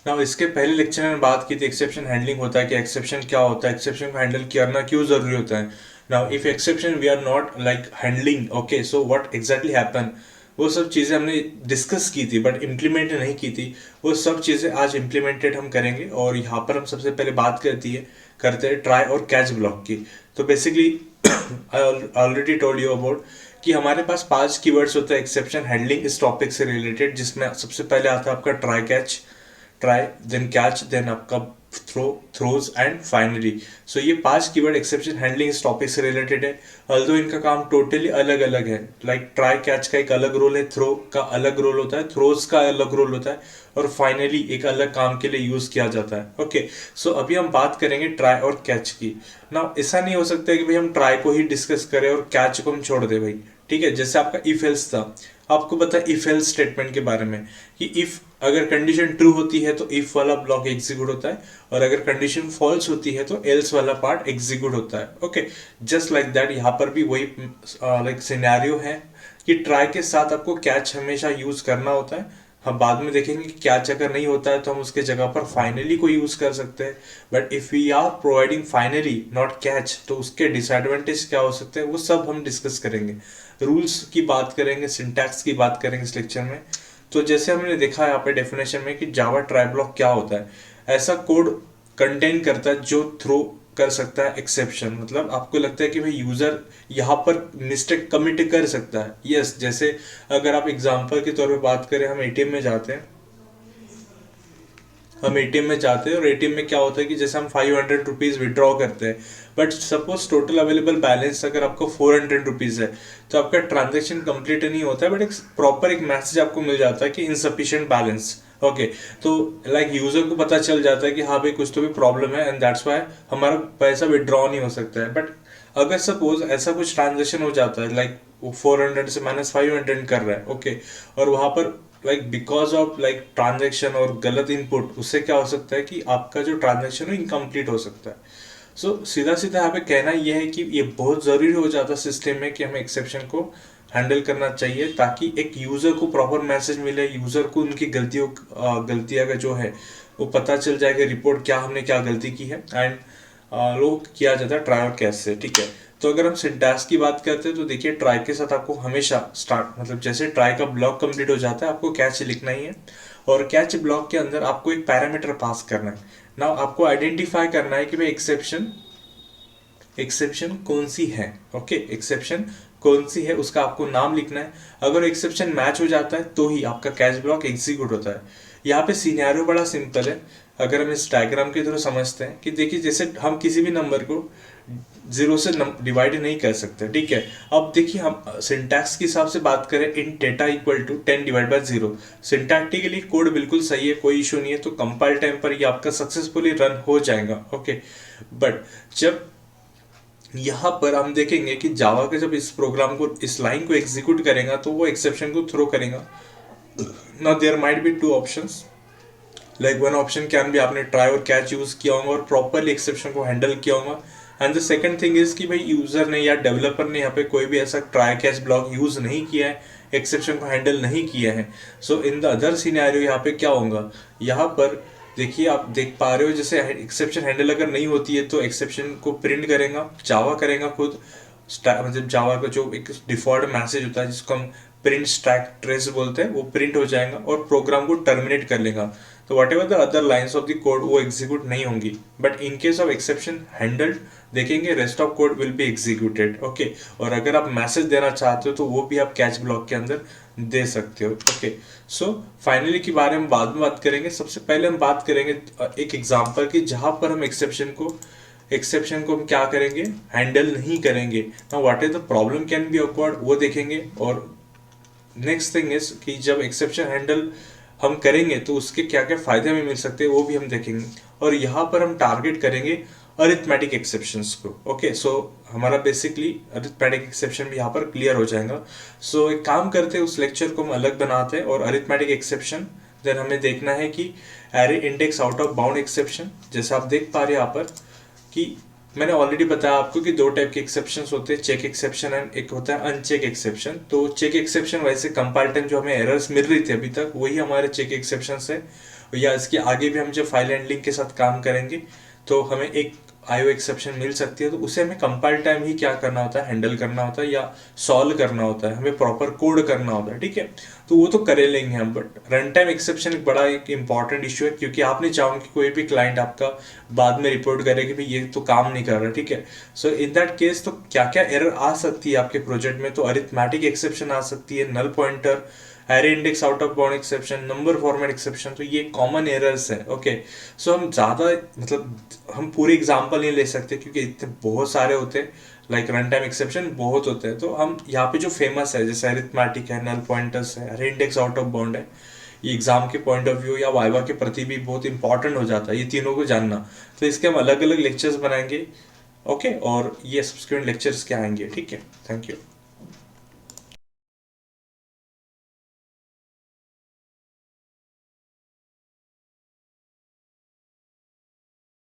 ना इसके पहले लेक्चर में बात की थी एक्सेप्शन हैंडलिंग होता है कि एक्सेप्शन क्या होता है, एक्सेप्शन को हैंडल करना क्यों जरूरी होता है। Now if exception we are not like handling, okay, so what exactly happen, वो सब चीज़ें हमने डिस्कस की थी बट इम्प्लीमेंट नहीं की थी। वो सब चीज़ें आज इम्प्लीमेंटेड हम करेंगे। और यहाँ पर हम सबसे पहले बात करते हैं ट्राई और कैच ब्लॉक की। तो basically I already told you about कि हमारे पास 5 कीवर्ड्स होते हैं एक्सेप्शन हैंडलिंग इस टॉपिक से रिलेटेड, जिसमें सबसे पहले आता है आपका ट्राई देन कैच देन आपका थ्रोज एंड फाइनली। सो ये 5 कीवर्ड एक्सेप्शन हैंडलिंग इस टॉपिक से रिलेटेड है। अल्दो इनका काम टोटली अलग अलग है। लाइक ट्राई कैच का एक अलग रोल है, थ्रो का अलग रोल होता है, थ्रोज का अलग रोल होता है, और फाइनली एक अलग काम के लिए यूज किया जाता है। ओके, सो अभी हम बात करेंगे ट्राई और कैच की। ना ऐसा नहीं हो सकता है कि भाई हम ट्राई को ही डिस्कस करें और कैच को हम छोड़ दें भाई। ठीक है, जैसे आपका इफ एल्स था, आपको पता है इफ एल्स स्टेटमेंट के बारे में कि इफ अगर कंडीशन ट्रू होती है तो इफ वाला ब्लॉक एग्जीक्यूट होता है, और अगर कंडीशन फॉल्स होती है तो एल्स वाला पार्ट एग्जीक्यूट होता है। ओके, जस्ट लाइक दैट यहाँ पर भी वही लाइक सिनेरियो है कि ट्राई के साथ आपको कैच हमेशा यूज करना होता है। हम बाद में देखेंगे कि कैच अगर नहीं होता है तो हम उसके जगह पर फाइनली को यूज कर सकते हैं। But if we are providing finally not catch, तो उसके डिसएडवांटेज क्या हो सकते हैं वो सब हम डिस्कस करेंगे। रूल्स की बात करेंगे, सिंटैक्स की बात करेंगे इस लेक्चर में। तो जैसे हमने देखा यहाँ पे डेफिनेशन में कि जावा ट्राई ब्लॉक क्या होता है, ऐसा कोड कंटेन करता है जो थ्रो कर सकता है एक्सेप्शन। मतलब आपको लगता है कि भाई यूजर यहाँ पर मिस्टेक कमिट कर सकता है, यस। जैसे अगर आप एग्जांपल के तौर पे बात करें, हम एटीएम में जाते हैं, और एटीएम में क्या होता है कि जैसे हम 500 रुपीज विड्रॉ करते हैं, but suppose total available balance अगर आपको 400 रुपीज है, तो आपका ट्रांजेक्शन कंप्लीट नहीं होता है, बट एक प्रॉपर एक मैसेज आपको मिल जाता है कि इनसफिशिएंट बैलेंस। ओके, तो लाइक यूजर को पता चल जाता है कि हाँ भाई कुछ तो भी प्रॉब्लम है एंड दैट्स वाई हमारा पैसा विड्रॉ नहीं हो सकता है। बट अगर सपोज ऐसा कुछ ट्रांजेक्शन हो जाता है, लाइक 400 से -500 कर रहा है, ओके, और वहां पर like because of like transaction और गलत इनपुट, उससे क्या हो सकता है कि आपका जो ट्रांजेक्शन है इनकम्प्लीट हो सकता है। सो सीधा सीधा यहाँ पे कहना यह है कि ये बहुत जरूरी हो जाता है सिस्टम में कि हमें एक्सेप्शन को हैंडल करना चाहिए, ताकि एक यूजर को प्रॉपर मैसेज मिले, यूजर को उनकी गलतियां का जो है वो पता चल जाएगा, रिपोर्ट क्या हमने क्या गलती की है, एंड लोग किया जाता है ट्राई और कैच से। ठीक है, तो अगर हम सिंटैक्स की बात करते हैं तो देखिए ट्राई के साथ आपको हमेशा स्टार्ट, मतलब जैसे ट्राई का ब्लॉक कंप्लीट हो जाता है आपको कैच लिखना ही है, और कैच ब्लॉक के अंदर आपको एक पैरामीटर पास करना है। नाउ आपको आइडेंटिफाई करना है कि भाई एक्सेप्शन एक्सेप्शन कौन सी है। ओके, एक्सेप्शन कौन सी है उसका आपको नाम लिखना है। अगर एक्सेप्शन मैच हो जाता है तो ही आपका कैच ब्लॉक एग्जीक्यूट होता है। यहाँ पे सिनेरियो बड़ा सिंपल है। अगर हम इस डायग्राम के थ्रू समझते हैं कि देखिए जैसे हम किसी भी नंबर को 0 से डिवाइड नहीं कर सकते, ठीक है। अब देखिए हम सिंटैक्स के हिसाब से बात करें, in data equal to 10/0। Syntactically code बिल्कुल सही है, कोई इशू नहीं है, तो कंपाइल टाइम पर ये आपका सक्सेसफुली रन हो जाएगा। ओके, बट जब यहाँ पर हम देखेंगे कि जावा के जब इस प्रोग्राम को, इस लाइन को एग्जीक्यूट करेगा तो वो एक्सेप्शन को थ्रो करेगा। Now there might be two options, like one option can भी आपने ट्राई और कैच यूज किया होगा और प्रॉपरली एक्सेप्शन को हैंडल किया होगा। And the second thing is कि भाई यूजर ने या डेवलपर ने यहाँ पे कोई भी ऐसा ट्राई कैच ब्लॉक यूज नहीं किया है, एक्सेप्शन को हैंडल नहीं किया है। सो इन द अदर सिनेरियो यहाँ पे क्या होगा, यहाँ पर देखिए आप देख पा रहे हो जैसे एक्सेप्शन हैंडल अगर नहीं होती है तो एक्सेप्शन को प्रिंट करेगा, जावा करेगा खुद। मतलब जावा का जो एक डिफॉल्ट मैसेज होता है जिसको हम प्रिंट स्टैक ट्रेस बोलते हैं, वो प्रिंट हो जाएगा और प्रोग्राम को टर्मिनेट कर लेगा। तो whatever the other lines of the code वो एग्जीक्यूट नहीं होंगी, but in case of exception handled देखेंगे rest of code will be executed. Okay, और अगर आप मैसेज देना चाहते हो तो वो भी आप कैच ब्लॉक के अंदर दे सकते हो। ओके, सो फाइनली के बारे में बाद में बात करेंगे। सबसे पहले हम बात करेंगे एक एग्जांपल की जहां पर हम एक्सेप्शन को हम क्या करेंगे, हैंडल नहीं करेंगे। Now what is the problem can be awkward वो देखेंगे, और नेक्स्ट थिंग इज कि जब एक्सेप्शन हैंडल हम करेंगे तो उसके क्या क्या फायदे हमें मिल सकते हैं वो भी हम देखेंगे। और यहाँ पर हम टारगेट करेंगे अरिथमेटिक एक्सेप्शंस को। ओके, सो हमारा बेसिकली अरिथमेटिक एक्सेप्शन भी यहाँ पर क्लियर हो जाएगा। सो एक काम करते हैं, उस लेक्चर को हम अलग बनाते हैं और अरिथमेटिक एक्सेप्शन देन हमें देखना है कि array index out of bound exception. जैसे आप देख पा रहे हैं यहाँ पर कि मैंने ऑलरेडी बताया आपको कि दो टाइप के एक्सेप्शंस होते हैं, चेक एक्सेप्शन एंड एक होता है अनचेक एक्सेप्शन। तो चेक एक्सेप्शन वैसे कंपाइल टाइम जो हमें एरर्स मिल रही थी अभी तक वही हमारे चेक एक्सेप्शन है, या इसके आगे भी हम जब फाइल हैंडलिंग के साथ काम करेंगे तो हमें एक आईओ एक्सेप्शन मिल सकती है, तो उसे हमें कंपाइल टाइम ही क्या करना होता है, हैंडल करना होता है या सॉल्व करना होता है, हमें प्रॉपर कोड करना होता है, ठीक है। तो वो तो करे लेंगे हम, बट रन टाइम एक्सेप्शन एक बड़ा एक इंपॉर्टेंट इशू है, क्योंकि आप नहीं चाहोगे कि कोई भी क्लाइंट आपका बाद में रिपोर्ट करे कि भाई ये तो काम नहीं कर रहा, ठीक है। सो इन दैट केस तो क्या क्या एरर आ सकती है आपके प्रोजेक्ट में, तो अरिथमेटिक एक्सेप्शन आ सकती है, null pointer, array index out of bound exception, number format exception, तो ये कॉमन एरर्स है, ओके। सो हम ज़्यादा मतलब हम पूरे एग्जाम्पल नहीं ले सकते क्योंकि इतने बहुत सारे होते हैं, लाइक रन टाइम एक्सेप्शन बहुत होते हैं। तो हम यहाँ पे जो फेमस है जैसे अरिथमेटिक है, नल पॉइंटर्स है, array index out of bound है, ये एग्जाम के पॉइंट ऑफ व्यू या वाइवा के प्रति भी बहुत इंपॉर्टेंट हो जाता है ये तीनों को जानना। तो इसके हम अलग अलग लेक्चर्स बनाएंगे, ओके, और ये सब्सिक्वेंट लेक्चर्स के आएंगे, ठीक है। Thank you.